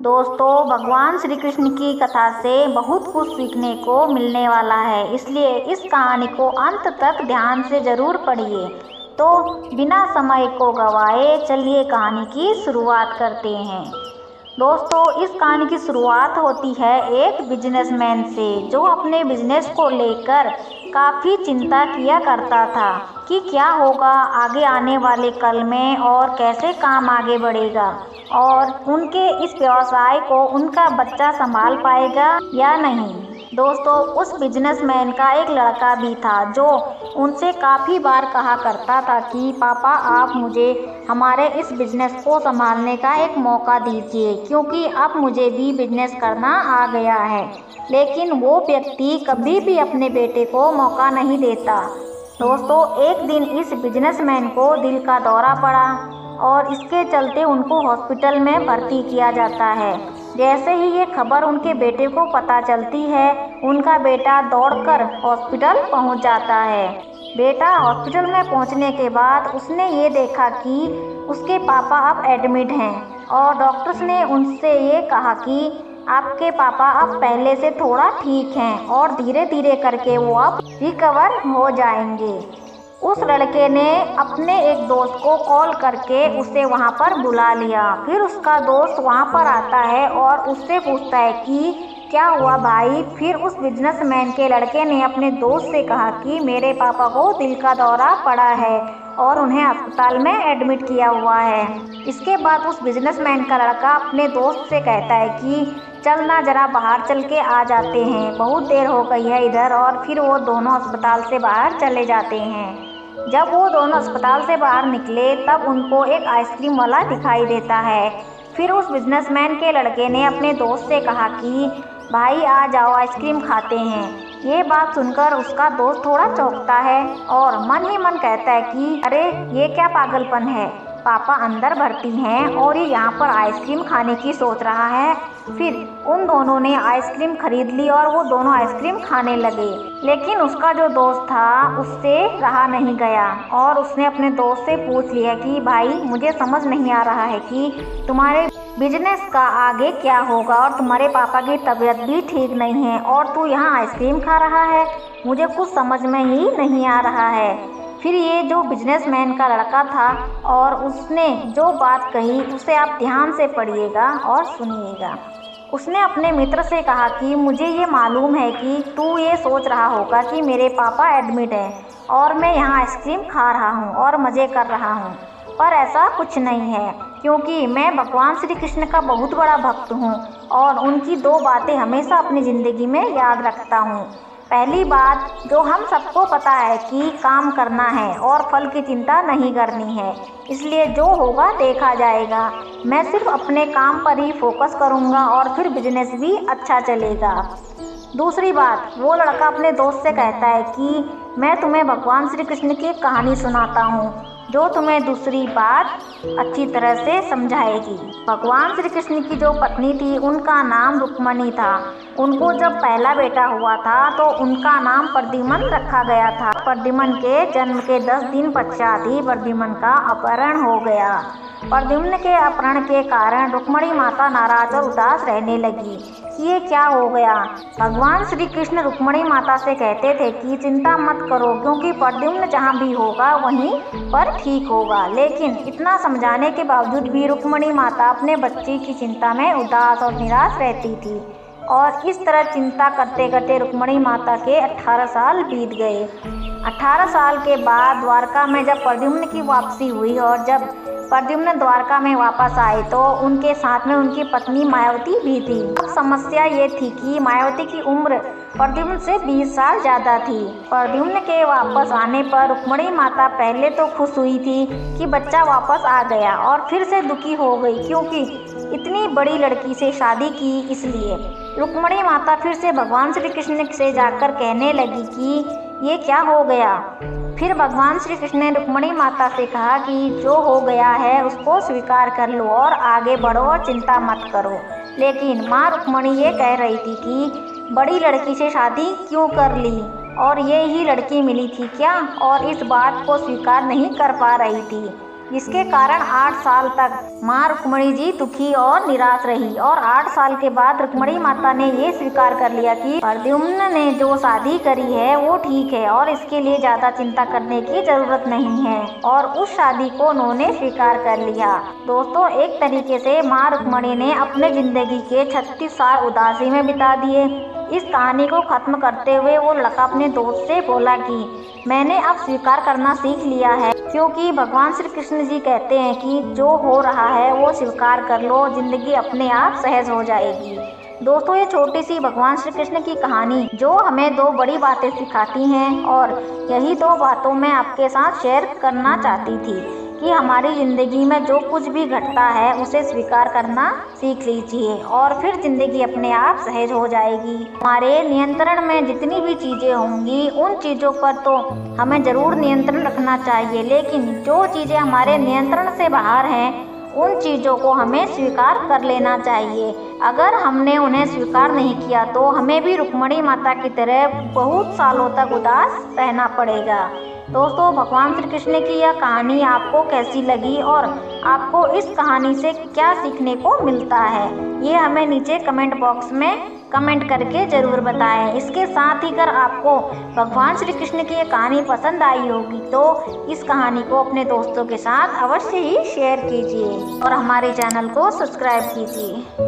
दोस्तों, भगवान श्री कृष्ण की कथा से बहुत कुछ सीखने को मिलने वाला है, इसलिए इस कहानी को अंत तक ध्यान से ज़रूर पढ़िए। तो बिना समय को गवाए चलिए कहानी की शुरुआत करते हैं। दोस्तों, इस कहानी की शुरुआत होती है एक बिजनेसमैन से, जो अपने बिजनेस को लेकर काफ़ी चिंता किया करता था कि क्या होगा आगे आने वाले कल में और कैसे काम आगे बढ़ेगा और उनके इस व्यवसाय को उनका बच्चा संभाल पाएगा या नहीं। दोस्तों, उस बिजनेसमैन का एक लड़का भी था जो उनसे काफ़ी बार कहा करता था कि पापा, आप मुझे हमारे इस बिजनेस को संभालने का एक मौका दीजिए, क्योंकि अब मुझे भी बिजनेस करना आ गया है। लेकिन वो व्यक्ति कभी भी अपने बेटे को मौका नहीं देता। दोस्तों, एक दिन इस बिजनेसमैन को दिल का दौरा पड़ा और इसके चलते उनको हॉस्पिटल में भर्ती किया जाता है। जैसे ही ये खबर उनके बेटे को पता चलती है, उनका बेटा दौड़कर हॉस्पिटल पहुंच जाता है। बेटा हॉस्पिटल में पहुंचने के बाद उसने ये देखा कि उसके पापा अब एडमिट हैं और डॉक्टर्स ने उनसे ये कहा कि आपके पापा अब पहले से थोड़ा ठीक हैं और धीरे धीरे करके वो अब रिकवर हो जाएंगे। उस लड़के ने अपने एक दोस्त को कॉल करके उसे वहाँ पर बुला लिया। फिर उसका दोस्त वहाँ पर आता है और उससे पूछता है कि क्या हुआ भाई। फिर उस बिजनेसमैन के लड़के ने अपने दोस्त से कहा कि मेरे पापा को दिल का दौरा पड़ा है और उन्हें अस्पताल में एडमिट किया हुआ है। इसके बाद उस बिजनेसमैन का लड़का अपने दोस्त से कहता है कि चल ना, जरा बाहर चल के आ जाते हैं, बहुत देर हो गई है इधर। और फिर वो दोनों अस्पताल से बाहर चले जाते हैं। जब वो दोनों अस्पताल से बाहर निकले तब उनको एक आइसक्रीम वाला दिखाई देता है। फिर उस बिजनेसमैन के लड़के ने अपने दोस्त से कहा कि भाई आ जाओ, आइसक्रीम खाते हैं। ये बात सुनकर उसका दोस्त थोड़ा चौंकता है और मन ही मन कहता है कि अरे ये क्या पागलपन है, पापा अंदर भर्ती हैं और ये यहाँ पर आइसक्रीम खाने की सोच रहा है। फिर उन दोनों ने आइसक्रीम खरीद ली और वो दोनों आइसक्रीम खाने लगे। लेकिन उसका जो दोस्त था उससे रहा नहीं गया और उसने अपने दोस्त से पूछ लिया कि भाई, मुझे समझ नहीं आ रहा है कि तुम्हारे बिजनेस का आगे क्या होगा और तुम्हारे पापा की तबीयत भी ठीक नहीं है और तू यहाँ आइसक्रीम खा रहा है, मुझे कुछ समझ में ही नहीं आ रहा है। फिर ये जो बिजनेसमैन का लड़का था और उसने जो बात कही उसे आप ध्यान से पढ़िएगा और सुनिएगा। उसने अपने मित्र से कहा कि मुझे ये मालूम है कि तू ये सोच रहा होगा कि मेरे पापा एडमिट हैं और मैं यहाँ आइसक्रीम खा रहा हूँ और मज़े कर रहा हूँ, पर ऐसा कुछ नहीं है, क्योंकि मैं भगवान श्री कृष्ण का बहुत बड़ा भक्त हूँ और उनकी दो बातें हमेशा अपनी ज़िंदगी में याद रखता हूँ। पहली बात, जो हम सबको पता है कि काम करना है और फल की चिंता नहीं करनी है, इसलिए जो होगा देखा जाएगा। मैं सिर्फ अपने काम पर ही फोकस करूँगा और फिर बिजनेस भी अच्छा चलेगा। दूसरी बात, वो लड़का अपने दोस्त से कहता है कि मैं तुम्हें भगवान श्री कृष्ण की एक कहानी सुनाता हूँ जो तुम्हें दूसरी बात अच्छी तरह से समझाएगी। भगवान श्री कृष्ण की जो पत्नी थी उनका नाम रुक्मणी था। उनको जब पहला बेटा हुआ था तो उनका नाम प्रद्युम्न रखा गया था। प्रद्युम्न के जन्म के 10 दिन पश्चात ही प्रद्युम्न का अपहरण हो गया। प्रद्युम्न के अपहरण के कारण रुक्मणी माता नाराज और उदास रहने लगी कि ये क्या हो गया। भगवान श्री कृष्ण रुक्मणी माता से कहते थे कि चिंता मत करो, क्योंकि प्रद्युम्न जहाँ भी होगा वहीं पर ठीक होगा। लेकिन इतना समझाने के बावजूद भी रुक्मणी माता अपने बच्चे की चिंता में उदास और निराश रहती थी और इस तरह चिंता करते करते रुक्मणी माता के 18 साल बीत गए। 18 साल के बाद द्वारका में जब प्रद्युम्न की वापसी हुई और जब प्रद्युम्न द्वारका में वापस आए तो उनके साथ में उनकी पत्नी मायावती भी थी। अब समस्या ये थी कि मायावती की उम्र प्रद्युम्न से 20 साल ज़्यादा थी। प्रद्युम्न के वापस आने पर रुक्मणी माता पहले तो खुश हुई थी कि बच्चा वापस आ गया और फिर से दुखी हो गई, क्योंकि इतनी बड़ी लड़की से शादी की। इसलिए रुक्मणी माता फिर से भगवान श्री कृष्ण से जाकर कहने लगी कि ये क्या हो गया। फिर भगवान श्री कृष्ण ने रुक्मणी माता से कहा कि जो हो गया है उसको स्वीकार कर लो और आगे बढ़ो और चिंता मत करो। लेकिन माँ रुक्मणी ये कह रही थी कि बड़ी लड़की से शादी क्यों कर ली और ये ही लड़की मिली थी क्या, और इस बात को स्वीकार नहीं कर पा रही थी। जिसके कारण 8 साल तक माँ रुक्मिणी जी दुखी और निराश रही। और 8 साल के बाद रुक्मिणी माता ने ये स्वीकार कर लिया कि प्रद्युम्न ने जो शादी करी है वो ठीक है और इसके लिए ज्यादा चिंता करने की जरूरत नहीं है, और उस शादी को उन्होंने स्वीकार कर लिया। दोस्तों, एक तरीके से माँ रुक्मिणी ने अपने जिंदगी के 36 साल उदासी में बिता दिए। इस कहानी को खत्म करते हुए वो लता अपने दोस्त से बोला कि मैंने अब स्वीकार करना सीख लिया है, क्योंकि भगवान श्री कृष्ण जी कहते हैं कि जो हो रहा है वो स्वीकार कर लो, जिंदगी अपने आप सहज हो जाएगी। दोस्तों, ये छोटी सी भगवान श्री कृष्ण की कहानी जो हमें 2 बड़ी बातें सिखाती हैं, और यही 2 बातों मैं आपके साथ शेयर करना चाहती थी कि हमारी ज़िंदगी में जो कुछ भी घटता है उसे स्वीकार करना सीख लीजिए और फिर ज़िंदगी अपने आप सहज हो जाएगी। हमारे नियंत्रण में जितनी भी चीज़ें होंगी उन चीज़ों पर तो हमें ज़रूर नियंत्रण रखना चाहिए, लेकिन जो चीज़ें हमारे नियंत्रण से बाहर हैं उन चीज़ों को हमें स्वीकार कर लेना चाहिए। अगर हमने उन्हें स्वीकार नहीं किया तो हमें भी रुक्मिणी माता की तरह बहुत सालों तक उदास रहना पड़ेगा। दोस्तों, भगवान श्री कृष्ण की यह कहानी आपको कैसी लगी और आपको इस कहानी से क्या सीखने को मिलता है, ये हमें नीचे कमेंट बॉक्स में कमेंट करके ज़रूर बताएं। इसके साथ ही अगर आपको भगवान श्री कृष्ण की ये कहानी पसंद आई होगी तो इस कहानी को अपने दोस्तों के साथ अवश्य ही शेयर कीजिए और हमारे चैनल को सब्सक्राइब कीजिए।